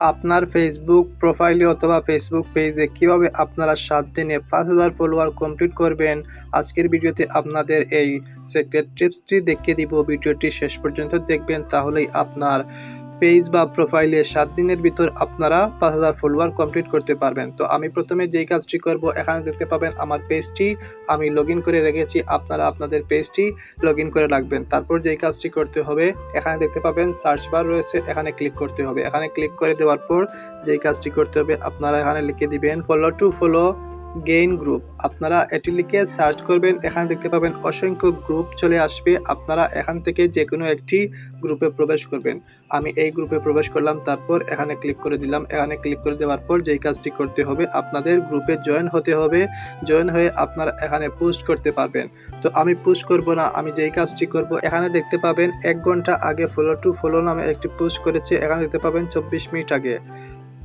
আপনার ফেসবুক প্রোফাইলে অথবা ফেসবুক পেজে কিভাবে আপনারা 7 দিনে ৫,০০০ ফলোয়ার কমপ্লিট করবেন, আজকের ভিডিওতে আপনাদের এই সিক্রেট টিপসটি দেখিয়ে দিব। ভিডিওটি শেষ পর্যন্ত দেখবেন, তাহলেই আপনার পেজ বা প্রোফাইলে 7 দিনের ভিতর আপনারা ৫,০০০ ফলোয়ার কমপ্লিট করতে পারবেন। তো আমি প্রথমে যেই কাজটি করব, এখানে দেখতে পাবেন আমার পেজটি আমি লগইন করে রেখেছি। আপনারা আপনাদের পেজটি লগইন করে রাখবেন। তারপর যেই কাজটি করতে হবে, এখানে দেখতে পাবেন সার্চ বার রয়েছে, এখানে ক্লিক করতে হবে। এখানে ক্লিক করে দেওয়ার পর যেই কাজটি করতে হবে, আপনারা এখানে লিখে দিবেন follow to follow gain group. আপনারা এটি লিখে সার্চ করবেন, এখানে দেখতে পাবেন অসংখ্য গ্রুপ চলে আসবে। আপনারা এখান থেকে যে কোনো একটি গ্রুপে প্রবেশ করবেন। আমি এই গ্রুপে প্রবেশ করলাম, তারপর এখানে ক্লিক করে দিলাম। এখানে ক্লিক করে দেওয়ার পর যেই কাজটি করতে হবে, আপনাদের গ্রুপে জয়েন হতে হবে। জয়েন হয়ে আপনারা এখানে পোস্ট করতে পারবেন। তো আমি পোস্ট করব না, আমি যেই কাজটি করব, এখানে দেখতে পাবেন 1 ঘন্টা আগে ফলো টু ফলো নামে একটি পোস্ট করেছে। এখানে দেখতে পাবেন 24 মিনিট আগে।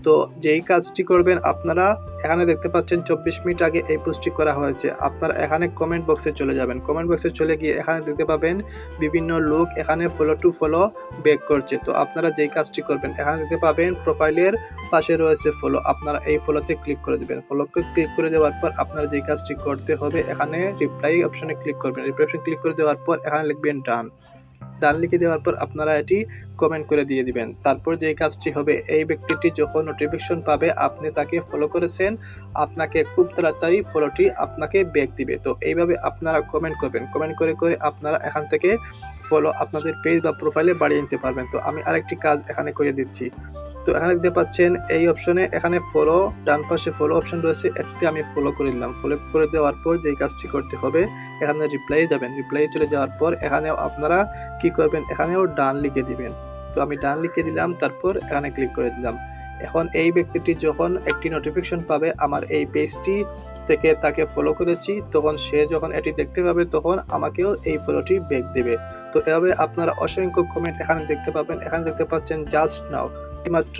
তো যেই কাজটি করবেন, আপনারা এখানে দেখতে পাচ্ছেন 24 মিনিট আগে এই পোস্টটি করা হয়েছে। আপনারা এখানে কমেন্ট বক্সে চলে যাবেন। কমেন্ট বক্সে চলে গিয়ে এখানে দেখতে পাবেন বিভিন্ন লোক এখানে ফলো টু ফলো ব্যাক করছে। তো আপনারা যেই কাজটি করবেন, এখানে দেখতে পাবেন প্রোফাইলের পাশে রয়েছে ফলো। আপনারা এই ফলোতে ক্লিক করে দিবেন। ফলোকে ক্লিক করে দেওয়ার পর আপনারা যেই কাজটি করতে হবে, এখানে রিপ্লাই অপশনে ক্লিক করবেন। রিপ্লাই অপশনে ক্লিক করে দেওয়ার পর এখানে লিখবেন ডান। ডান লিখে দেওয়ার পর আপনারা এটি কমেন্ট করে দিয়ে দিবেন। তারপর যেই কাজটি হবে, এই ব্যক্তিটি যখন নোটিফিকেশন পাবে আপনি তাকে ফলো করেছেন, আপনাকে খুব তাড়াতাড়ি ফলোটি আপনাকে ব্যাক দিবে। তো এইভাবে আপনারা কমেন্ট করবেন। কমেন্ট করে করে আপনারা এখান থেকে ফলো আপনাদের পেজ বা প্রোফাইলে বাড়িয়ে নিতে পারবেন। তো আমি আরেকটি কাজ এখানে করে দিচ্ছি। তো এখানে দেখতে পাচ্ছেন এই অপশনে এখানে ফলো, ডান পাশে ফলো অপশন রয়েছে, এটিতে আমি ফলো করে দিলাম। ফলো করে দেওয়ার পর যেই কাজটি করতে হবে, এখানে রিপ্লাই যাবেন। রিপ্লাই চলে যাওয়ার পর এখানেও আপনারা কি করবেন, এখানেও ডান লিখে দিবেন। তো আমি ডান লিখে দিলাম, তারপর এখানে ক্লিক করে দিলাম। এখন এই ব্যক্তিটি যখন একটি নোটিফিকেশন পাবে আমার এই পেজটি থেকে তাকে ফলো করেছি, তখন সে যখন এটি দেখতে পাবে তখন আমাকেও এই ফলোটি ব্যাক দেবে। তো এভাবে আপনারা অসংখ্য কমেন্ট এখানে দেখতে পাবেন। এখানে দেখতে পাচ্ছেন জাস্ট নাও মাত্র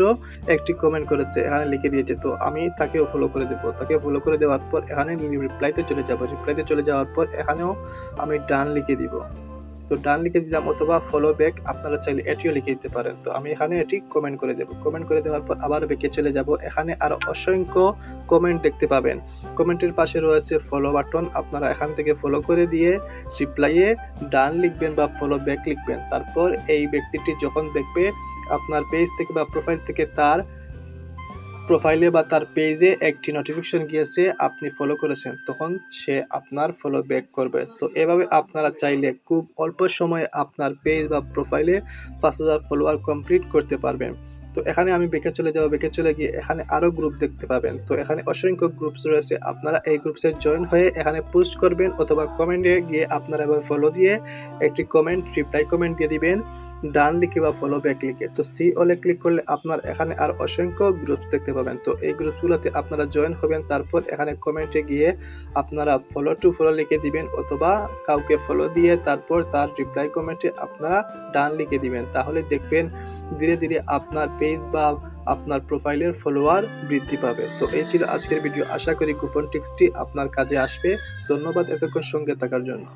একটি কমেন্ট করেছে, এখানে লিখে দিয়েছে। তো আমি তাকেও ফলো করে দেব। তাকে ফলো করে দেওয়ার পর এখানে রিপ্লাইতে চলে যাব। রিপ্লাইতে চলে যাওয়ার পর এখানেও আমি ডান লিখে দিব। তো ডান লিখে দিলাম, অথবা ফলো ব্যাক আপনারা চাইলে এটিও লিখে দিতে পারেন। তো আমি এখানে এটি কমেন্ট করে দেব। কমেন্ট করে দেওয়ার পর আবার ব্যাকে চলে যাব। এখানে আরো অসংখ্য কমেন্ট দেখতে পাবেন। কমেন্টের পাশে রয়েছে ফলো বাটন। আপনারা এখান থেকে ফলো করে দিয়ে রিপ্লাইয়ে ডান লিখবেন বা ফলো ব্যাক লিখবেন। তারপর এই ব্যক্তিটি যখন দেখবে আপনার পেজ থেকে বা প্রোফাইল থেকে তার প্রোফাইলে বা তার পেজে একটি নোটিফিকেশন গিয়েছে আপনি ফলো করেছেন, তখন সে আপনার ফলো ব্যাক করবে। তো এভাবে আপনারা চাইলে খুব অল্প সময়ে আপনার পেজ বা প্রোফাইলে ৫,০০০ ফলোয়ার কমপ্লিট করতে পারবেন। তো এখানে আমি ব্যাকে চলে যাব। ব্যাকে চলে গিয়ে এখানে আরও গ্রুপ দেখতে পাবেন। তো এখানে অসংখ্য গ্রুপস রয়েছে। আপনারা এই গ্রুপসে জয়েন হয়ে এখানে পোস্ট করবেন, অথবা কমেন্টে গিয়ে আপনারা এবার ফলো দিয়ে একটি কমেন্ট রিপ্লাই কমেন্ট দিয়ে দিবেন ডান লিখে বা ফলো ব্যাক লিখে। তো সি অলে ক্লিক করলে আপনার এখানে আর অসংখ্য গ্রুপ দেখতে পাবেন। তো এই গ্রুপগুলোতে আপনারা জয়েন হবেন। তারপর এখানে কমেন্টে গিয়ে আপনারা ফলো টু ফলো লিখে দিবেন, অথবা কাউকে ফলো দিয়ে তারপর তার রিপ্লাই কমেন্টে আপনারা ডান লিখে দিবেন। তাহলে দেখবেন ধীরে ধীরে আপনার পেজ বা আপনার প্রোফাইলের ফলোয়ার বৃদ্ধি পাবে। তো এই ছিল আজকের ভিডিও। আশা করি গোপন টিপসটি আপনার কাজে আসবে। ধন্যবাদ এতক্ষণ সঙ্গে থাকার জন্য।